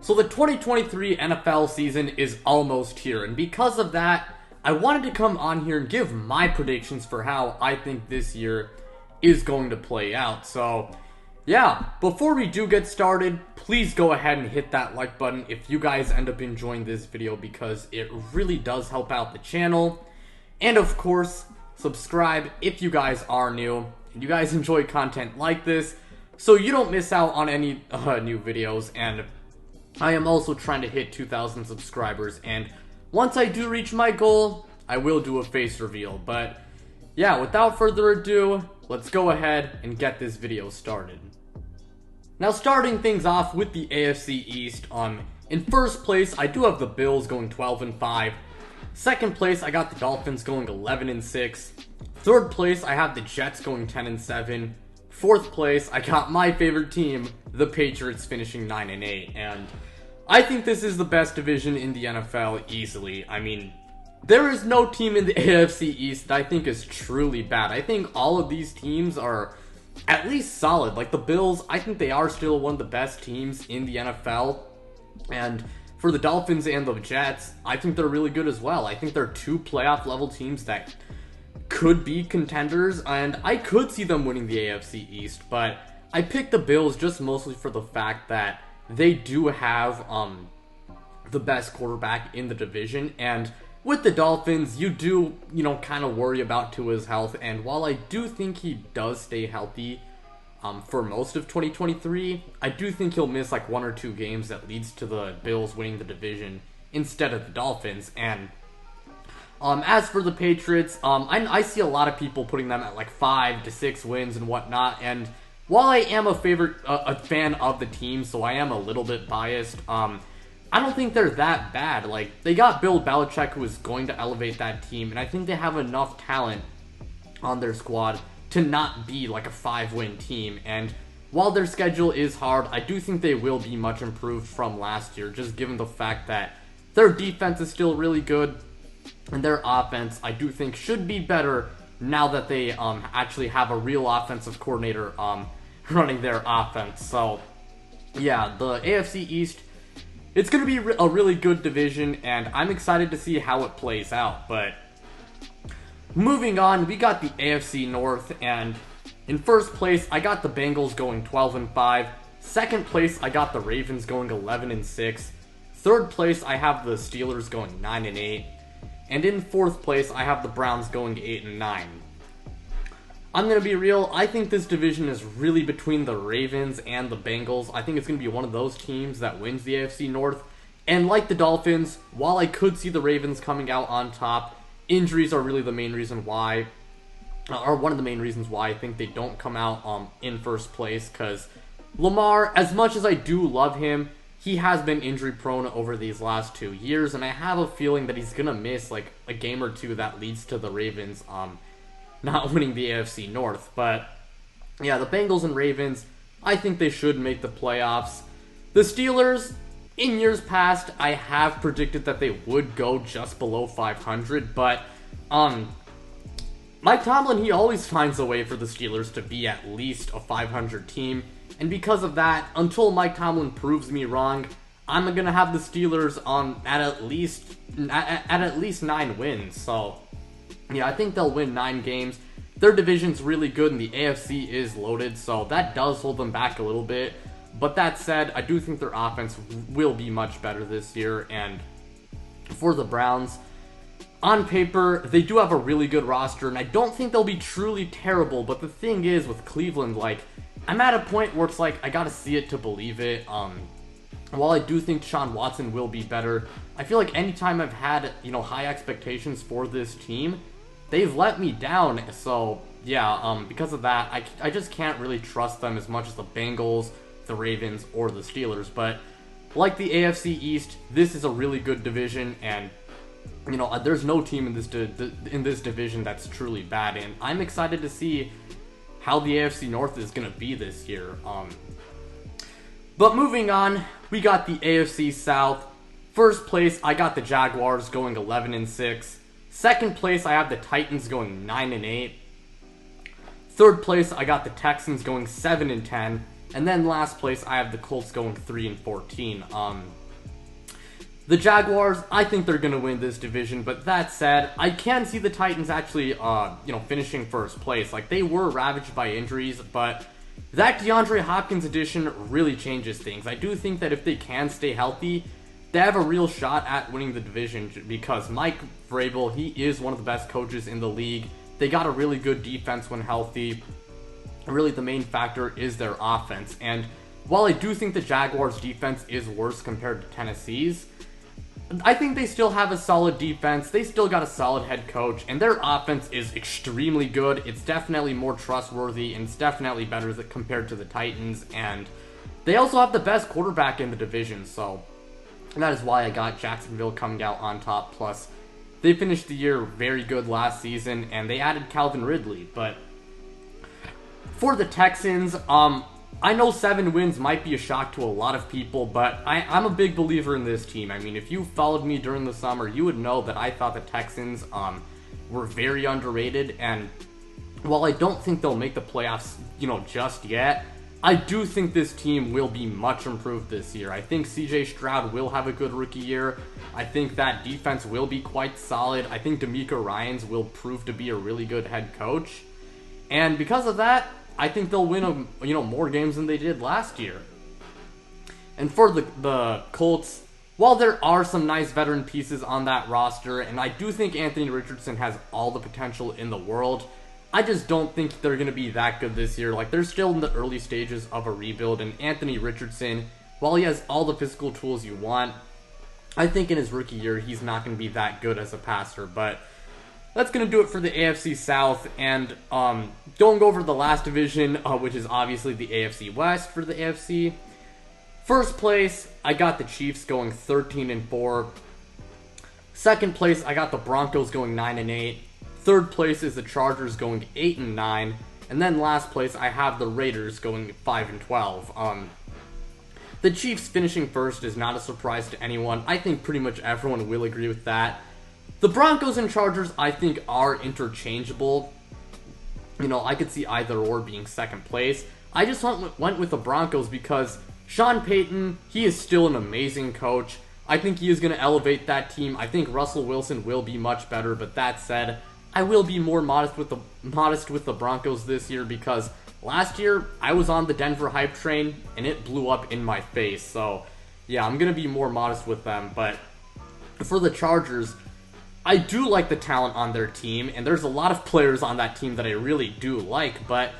So the 2023 NFL season is almost here, and because of that, I wanted to come on here and give my predictions for how I think this year is going to play out. So, yeah, before we do get started, please go ahead and hit that like button if you guys end up enjoying this video, because it really does help out the channel. And of course, subscribe if you guys are new and you guys enjoy content like this, so you don't miss out on any new videos. And I am also trying to hit 2,000 subscribers, and once I do reach my goal, I will do a face reveal. But yeah, without further ado, let's go ahead and get this video started. Now, starting things off with the AFC East, in first place, I do have the Bills going 12-5. Second place, I got the Dolphins going 11-6. Third place, I have the Jets going 10-7. Fourth place, I got my favorite team, the Patriots, finishing 9-8. And I think this is the best division in the NFL easily. I mean, there is no team in the AFC East that I think is truly bad. I think all of these teams are at least solid. Like the Bills, I think they are still one of the best teams in the NFL. And for the Dolphins and the Jets, I think they're really good as well. I think they're two playoff level teams that could be contenders, and I could see them winning the AFC East, but I picked the Bills just mostly for the fact that they do have the best quarterback in the division. And with the Dolphins, you do, kind of worry about Tua's health, and while I do think he does stay healthy for most of 2023, I do think he'll miss like 1 or 2 games that leads to the Bills winning the division instead of the Dolphins. And as for the Patriots, I see a lot of people putting them at like 5 to 6 wins and whatnot, and while I am a fan of the team, so I am a little bit biased, I don't think they're that bad. Like, they got Bill Belichick, who is going to elevate that team, and I think they have enough talent on their squad to not be like a 5-win team. And while their schedule is hard, I do think they will be much improved from last year, just given the fact that their defense is still really good, and their offense, I do think, should be better now that they actually have a real offensive coordinator running their offense. So, yeah, the AFC East, it's going to be a really good division, and I'm excited to see how it plays out. But moving on, we got the AFC North, and in first place, I got the Bengals going 12-5. Second place, I got the Ravens going 11-6. Third place, I have the Steelers going 9-8. And in fourth place, I have the Browns going 8-9. I'm going to be real, I think this division is really between the Ravens and the Bengals. I think it's going to be one of those teams that wins the AFC North. And like the Dolphins, while I could see the Ravens coming out on top, injuries are really the main reason why, or one of the main reasons why I think they don't come out in first place. Because Lamar, as much as I do love him, he has been injury prone over these last 2 years, and I have a feeling that he's gonna miss like a game or two that leads to the Ravens not winning the AFC North. But yeah, the Bengals and Ravens, I think they should make the playoffs. The Steelers, in years past, I have predicted that they would go just below 500, but Mike Tomlin, he always finds a way for the Steelers to be at least a 500 team. And because of that, until Mike Tomlin proves me wrong, I'm going to have the Steelers at least 9 wins. So, yeah, I think they'll win 9 games. Their division's really good, and the AFC is loaded, so that does hold them back a little bit. But that said, I do think their offense will be much better this year. And for the Browns, on paper, they do have a really good roster, and I don't think they'll be truly terrible. But the thing is, with Cleveland, like, I'm at a point where it's like, I gotta see it to believe it. While I do think Sean Watson will be better, I feel like anytime I've had, high expectations for this team, they've let me down. So, yeah, because of that, I just can't really trust them as much as the Bengals, the Ravens, or the Steelers. But like the AFC East, this is a really good division, and there's no team in this division that's truly bad, and I'm excited to see how the AFC North is going to be this year. But moving on, we got the AFC South. First place, I got the Jaguars going 11-6. Second place, I have the Titans going 9-8. Third place, I got the Texans going 7-10. And then last place, I have the Colts going 3-14. The Jaguars, I think they're going to win this division, but that said, I can see the Titans actually, finishing first place. Like, they were ravaged by injuries, but that DeAndre Hopkins addition really changes things. I do think that if they can stay healthy, they have a real shot at winning the division because Mike Vrabel, he is one of the best coaches in the league. They got a really good defense when healthy. Really, the main factor is their offense. And while I do think the Jaguars' defense is worse compared to Tennessee's, I think they still have a solid defense. They still got a solid head coach, and their offense is extremely good. It's definitely more trustworthy, and it's definitely better compared to the Titans. And they also have the best quarterback in the division, so that is why I got Jacksonville coming out on top. Plus, they finished the year very good last season, and they added Calvin Ridley. But for the Texans, I know 7 wins might be a shock to a lot of people, but I'm a big believer in this team. I mean, if you followed me during the summer, you would know that I thought the Texans were very underrated, and while I don't think they'll make the playoffs, just yet, I do think this team will be much improved this year. I think CJ Stroud will have a good rookie year. I think that defense will be quite solid. I think DeMeco Ryans will prove to be a really good head coach, and because of that, I think they'll win, more games than they did last year. And for the Colts, while there are some nice veteran pieces on that roster, and I do think Anthony Richardson has all the potential in the world, I just don't think they're going to be that good this year. Like, they're still in the early stages of a rebuild, and Anthony Richardson, while he has all the physical tools you want, I think in his rookie year, he's not going to be that good as a passer, but that's going to do it for the AFC South, and going over the last division, which is obviously the AFC West for the AFC. First place, I got the Chiefs going 13-4. Second place, I got the Broncos going 9-8. Third place is the Chargers going 8-9. And then last place, I have the Raiders going 5-12. The Chiefs finishing first is not a surprise to anyone. I think pretty much everyone will agree with that. The Broncos and Chargers, I think, are interchangeable. I could see either or being second place. I just went with the Broncos because Sean Payton, he is still an amazing coach. I think he is going to elevate that team. I think Russell Wilson will be much better, but that said, I will be more modest with the Broncos this year because last year I was on the Denver hype train and it blew up in my face. So, yeah, I'm going to be more modest with them. But for the Chargers, I do like the talent on their team, and there's a lot of players on that team that I really do like, but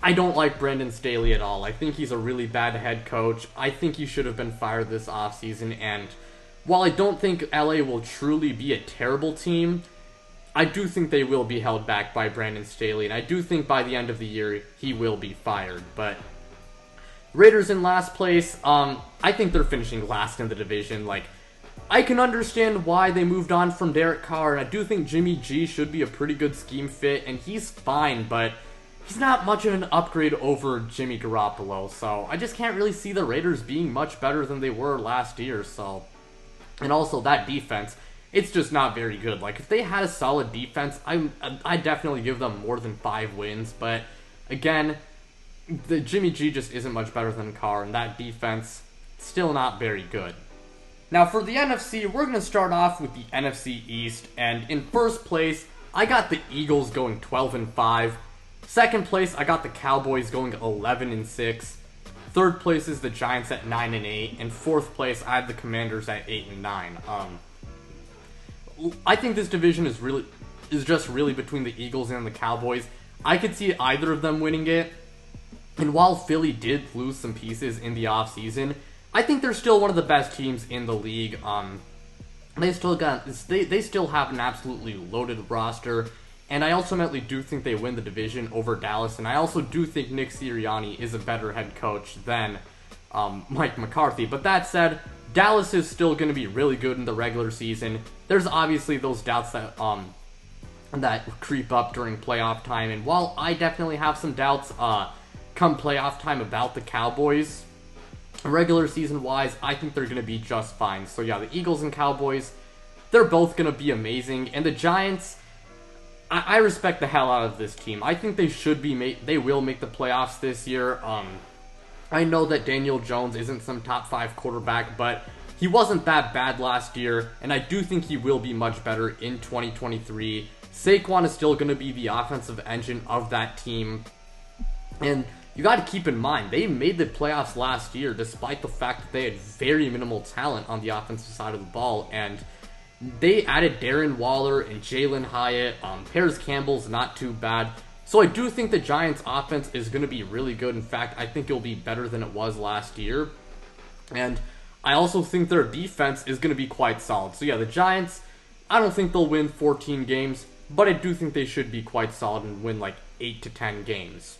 I don't like Brandon Staley at all. I think he's a really bad head coach. I think he should have been fired this offseason, and while I don't think LA will truly be a terrible team, I do think they will be held back by Brandon Staley, and I do think by the end of the year he will be fired. But Raiders in last place, I think they're finishing last in the division. Like, I can understand why they moved on from Derek Carr, and I do think Jimmy G should be a pretty good scheme fit, and he's fine, but he's not much of an upgrade over Jimmy Garoppolo, so I just can't really see the Raiders being much better than they were last year, so. And also, that defense, it's just not very good. Like, if they had a solid defense, I'd definitely give them more than 5 wins, but again, the Jimmy G just isn't much better than Carr, and that defense, still not very good. Now, for the NFC, we're going to start off with the NFC East, and in first place, I got the Eagles going 12-5. Second place, I got the Cowboys going 11-6. Third place is the Giants at 9-8, and fourth place, I had the Commanders at 8-9. I think this division is just really between the Eagles and the Cowboys. I could see either of them winning it, and while Philly did lose some pieces in the offseason, I think they're still one of the best teams in the league. They still have an absolutely loaded roster, and I ultimately do think they win the division over Dallas, and I also do think Nick Sirianni is a better head coach than Mike McCarthy. But that said, Dallas is still going to be really good in the regular season. There's obviously those doubts that creep up during playoff time, and while I definitely have some doubts come playoff time about the Cowboys, regular season wise, I think they're going to be just fine. So yeah, the Eagles and Cowboys, they're both going to be amazing. And the Giants, I respect the hell out of this team. I think they will make the playoffs this year. I know that Daniel Jones isn't some top 5 quarterback, but he wasn't that bad last year, and I do think he will be much better in 2023. Saquon is still going to be the offensive engine of that team, and you got to keep in mind, they made the playoffs last year despite the fact that they had very minimal talent on the offensive side of the ball, and they added Darren Waller and Jalen Hyatt. Paris Campbell's not too bad. So I do think the Giants' offense is going to be really good. In fact, I think it'll be better than it was last year. And I also think their defense is going to be quite solid. So yeah, the Giants, I don't think they'll win 14 games, but I do think they should be quite solid and win like 8 to 10 games.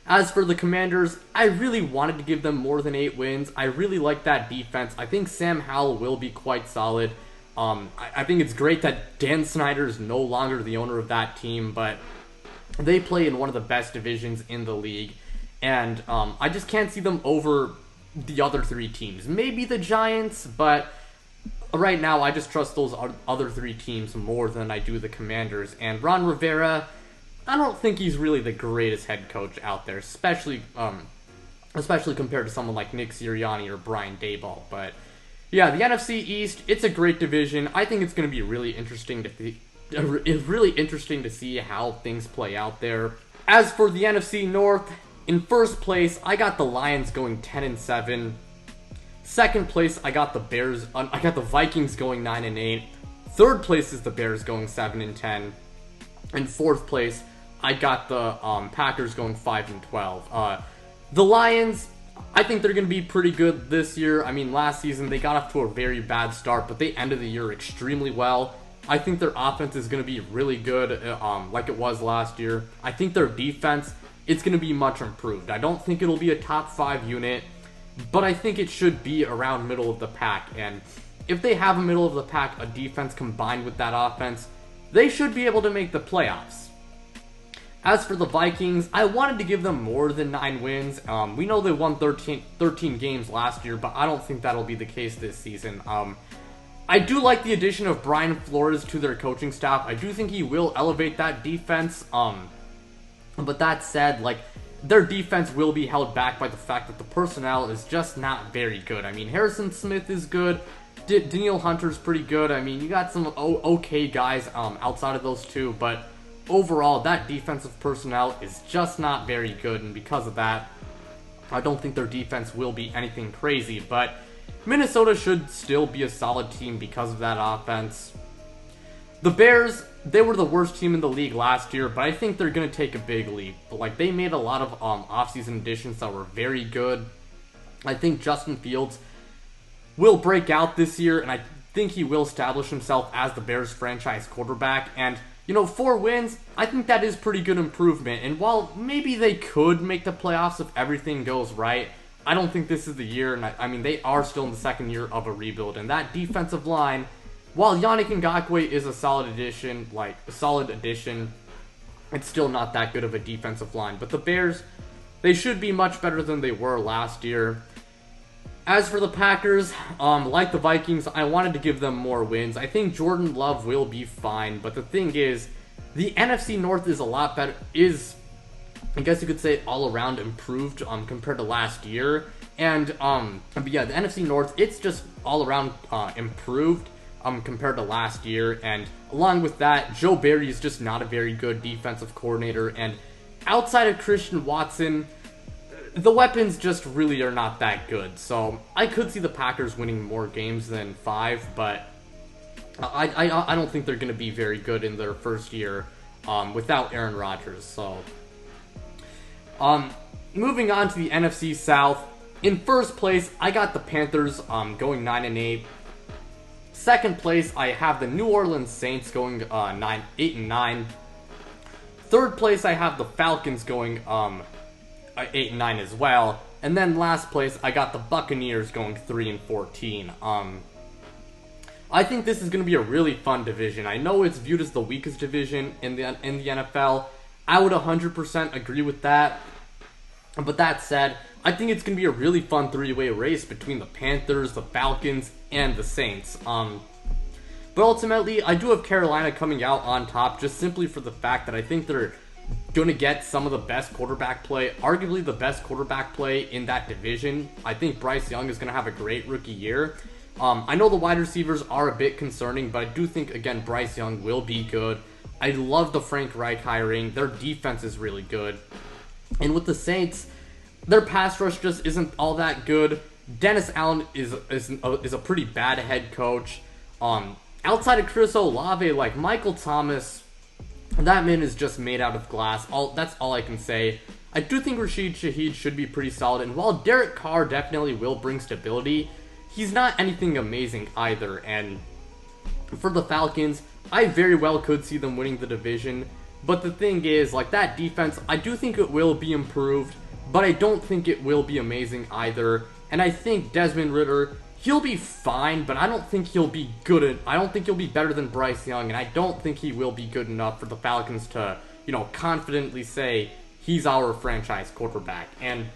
As for the Commanders, I really wanted to give them more than 8 wins. I really like that defense. I think Sam Howell will be quite solid. I think it's great that Dan Snyder is no longer the owner of that team, but they play in one of the best divisions in the league, and I just can't see them over the other 3 teams. Maybe the Giants, but right now I just trust those other 3 teams more than I do the Commanders. And Ron Rivera, I don't think he's really the greatest head coach out there, especially compared to someone like Nick Sirianni or Brian Daboll. But yeah, the NFC East, it's a great division. I think it's going to be really interesting to see how things play out there. As for the NFC North, in first place, I got the Lions going 10-7. Second place, I got the Vikings going 9-8. Third place is the Bears going 7-10. And fourth place, I got the Packers going 5-12. The Lions, I think they're going to be pretty good this year. I mean, last season they got off to a very bad start, but they ended the year extremely well. I think their offense is going to be really good, like it was last year. I think their defense, it's going to be much improved. I don't think it'll be a top 5 unit, but I think it should be around middle of the pack. And if they have a middle of the pack, a defense combined with that offense, they should be able to make the playoffs. As for the Vikings, I wanted to give them more than 9 wins. We know they won 13 games last year, but I don't think that'll be the case this season. I do like the addition of Brian Flores to their coaching staff. I do think he will elevate that defense. But that said, like, their defense will be held back by the fact that the personnel is just not very good. I mean, Harrison Smith is good. Danielle Hunter's pretty good. I mean, you got some okay guys outside of those 2, but overall, that defensive personnel is just not very good, and because of that, I don't think their defense will be anything crazy, but Minnesota should still be a solid team because of that offense. The Bears, they were the worst team in the league last year, but I think they're going to take a big leap. Like, they made a lot of offseason additions that were very good. I think Justin Fields will break out this year, and I think he will establish himself as the Bears franchise quarterback. And, 4 wins, I think that is pretty good improvement. And while maybe they could make the playoffs if everything goes right, I don't think this is the year, and I mean, they are still in the second year of a rebuild, and that defensive line, while Yannick Ngakoue is a solid addition, it's still not that good of a defensive line. But the Bears, they should be much better than they were last year. As for the Packers, like the Vikings, I wanted to give them more wins. I think Jordan Love will be fine, but the thing is, the NFC North is a lot better, I guess you could say all around improved compared to last year. And but yeah, the NFC North, it's just all around improved compared to last year. And along with that, Joe Barry is just not a very good defensive coordinator. And outside of Christian Watson, the weapons just really are not that good. So I could see the Packers winning more games than 5, but I don't think they're going to be very good in their first year without Aaron Rodgers. So moving on to the NFC South. In first place, I got the Panthers going 9-8. Second place, I have the New Orleans Saints going 8-9. Third place, I have the Falcons going 8-9 as well. And then last place, I got the Buccaneers going 3-14. I think this is going to be a really fun division. I know it's viewed as the weakest division in the NFL. I would 100% agree with that. But that said, I think it's going to be a really fun 3-way race between the Panthers, the Falcons, and the Saints. But ultimately, I do have Carolina coming out on top just simply for the fact that I think their going to get some of the best quarterback play, arguably the best quarterback play in that division. I think Bryce Young is going to have a great rookie year. I know the wide receivers are a bit concerning, but I do think, again, Bryce Young will be good. I love the Frank Reich hiring. Their defense is really good. And with the Saints, their pass rush just isn't all that good. Dennis Allen is a pretty bad head coach. Outside of Chris Olave, like Michael Thomas, that man is just made out of glass. That's all I can say. I do think Rashid Shaheed should be pretty solid. And while Derek Carr definitely will bring stability, he's not anything amazing either. And for the Falcons, I very well could see them winning the division. But the thing is, like, that defense, I do think it will be improved, but I don't think it will be amazing either. And I think Desmond Ridder, he'll be fine, but I don't think he'll be good. I don't think he'll be better than Bryce Young, and I don't think he will be good enough for the Falcons to, confidently say he's our franchise quarterback. And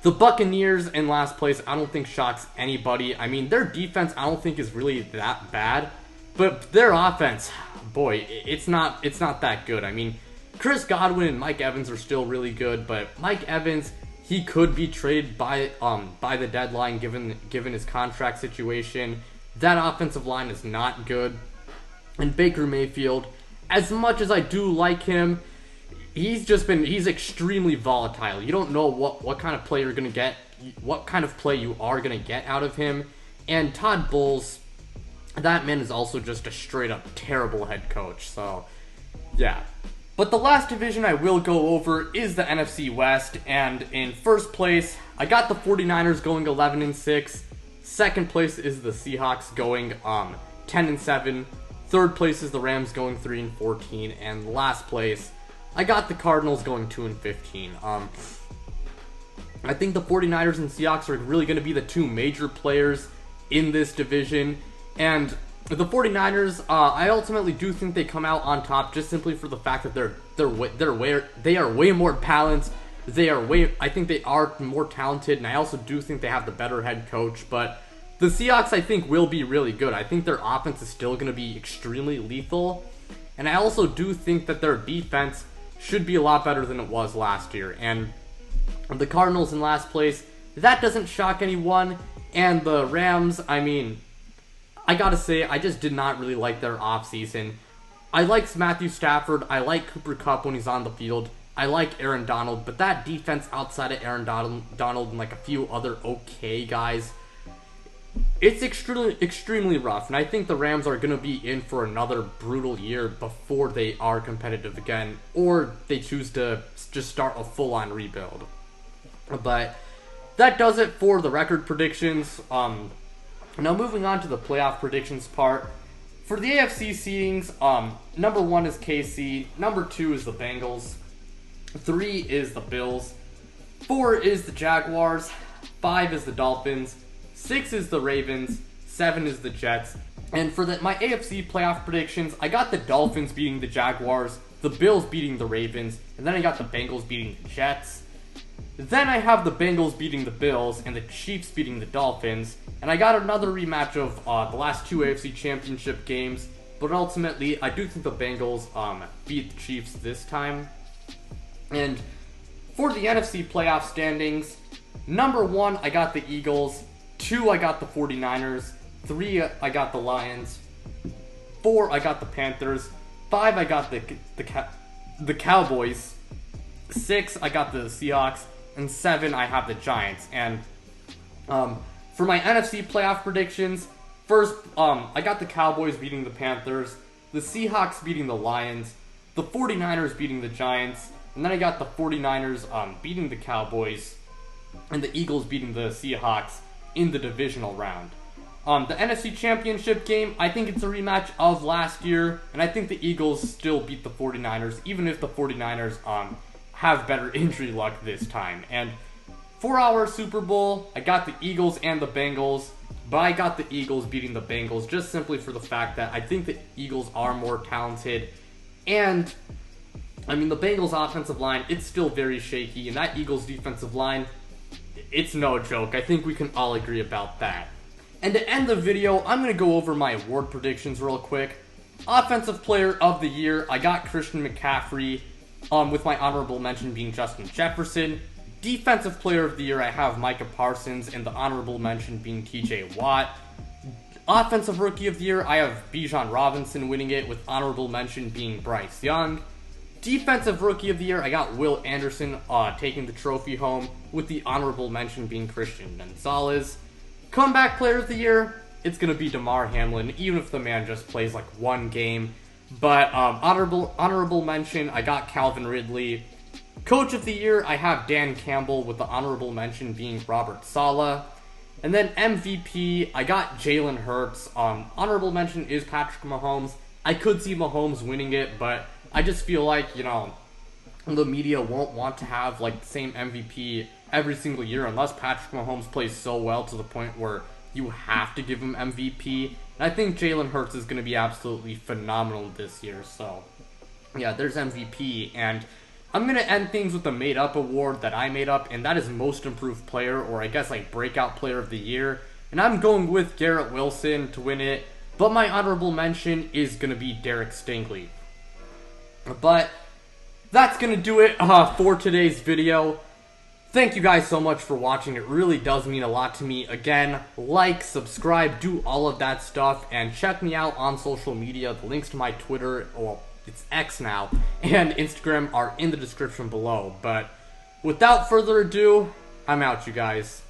the Buccaneers in last place, I don't think shocks anybody. I mean, their defense, I don't think is really that bad, but their offense, boy, it's not that good. I mean, Chris Godwin and Mike Evans are still really good, but Mike Evans, he could be traded by the deadline given his contract situation. That offensive line is not good. And Baker Mayfield, as much as I do like him, he's extremely volatile. You don't know what kind of play you're gonna get, what kind of play you are gonna get out of him. And Todd Bowles, that man is also just a straight up terrible head coach. So yeah. But the last division I will go over is the NFC West, and in first place, I got the 49ers going 11-6. Second place is the Seahawks going 10-7. Third place is the Rams going 3-14, and last place, I got the Cardinals going 2-15. I think the 49ers and Seahawks are really going to be the two major players in this division, and the 49ers, I ultimately do think they come out on top just simply for the fact that they are way more balanced. I think they are more talented, and I also do think they have the better head coach. But the Seahawks, I think, will be really good. I think their offense is still going to be extremely lethal, and I also do think that their defense should be a lot better than it was last year. And the Cardinals in last place, that doesn't shock anyone. And the Rams, I mean, I gotta say, I just did not really like their offseason. I like Matthew Stafford, I like Cooper Kupp when he's on the field, I like Aaron Donald, but that defense outside of Aaron Donald and like a few other okay guys, it's extremely rough. And I think the Rams are gonna be in for another brutal year before they are competitive again, or they choose to just start a full-on rebuild. But that does it for the record predictions. Now moving on to the playoff predictions part. For the AFC seedings, number 1 is KC, number 2 is the Bengals, 3 is the Bills, 4 is the Jaguars, 5 is the Dolphins, 6 is the Ravens, 7 is the Jets. And for my AFC playoff predictions, I got the Dolphins beating the Jaguars, the Bills beating the Ravens, and then I got the Bengals beating the Jets. Then I have the Bengals beating the Bills and the Chiefs beating the Dolphins. And I got another rematch of the last 2 AFC Championship games. But ultimately, I do think the Bengals beat the Chiefs this time. And for the NFC playoff standings, number 1, I got the Eagles. 2, I got the 49ers. 3, I got the Lions. 4, I got the Panthers. 5, I got the Cowboys. 6, I got the Seahawks. And 7, I have the Giants. And for my NFC playoff predictions, first, I got the Cowboys beating the Panthers, the Seahawks beating the Lions, the 49ers beating the Giants, and then I got the 49ers beating the Cowboys, and the Eagles beating the Seahawks in the divisional round. The NFC Championship game, I think it's a rematch of last year, and I think the Eagles still beat the 49ers, even if the 49ers have better injury luck this time. And for our Super Bowl, I got the Eagles and the Bengals, but I got the Eagles beating the Bengals just simply for the fact that I think the Eagles are more talented. And I mean, the Bengals offensive line, it's still very shaky, and that Eagles defensive line, it's no joke. I think we can all agree about that. And to end the video, I'm going to go over my award predictions real quick. Offensive Player of the Year, I got Christian McCaffrey. with my honorable mention being Justin Jefferson. Defensive Player of the Year, I have Micah Parsons, and the honorable mention being TJ Watt. Offensive Rookie of the Year, I have Bijan Robinson winning it, with honorable mention being Bryce Young. Defensive Rookie of the Year, I got Will Anderson taking the trophy home, with the honorable mention being Christian Gonzalez. Comeback Player of the Year, it's going to be DeMar Hamlin, even if the man just plays like one game. But honorable mention, I got Calvin Ridley. Coach of the Year, I have Dan Campbell, with the honorable mention being Robert Saleh. And then MVP, I got Jalen Hurts. Honorable mention is Patrick Mahomes. I could see Mahomes winning it, but I just feel like, the media won't want to have like the same MVP every single year unless Patrick Mahomes plays so well to the point where you have to give him MVP. And I think Jalen Hurts is going to be absolutely phenomenal this year. So, yeah, there's MVP. And I'm going to end things with the made-up award that I made up, and that is Most Improved Player, or I guess like Breakout Player of the Year. And I'm going with Garrett Wilson to win it, but my honorable mention is going to be Derek Stingley. But that's going to do it for today's video. Thank you guys so much for watching. It really does mean a lot to me. Again, like, subscribe, do all of that stuff, and check me out on social media. The links to my Twitter, well, it's X now, and Instagram are in the description below. But without further ado, I'm out, you guys.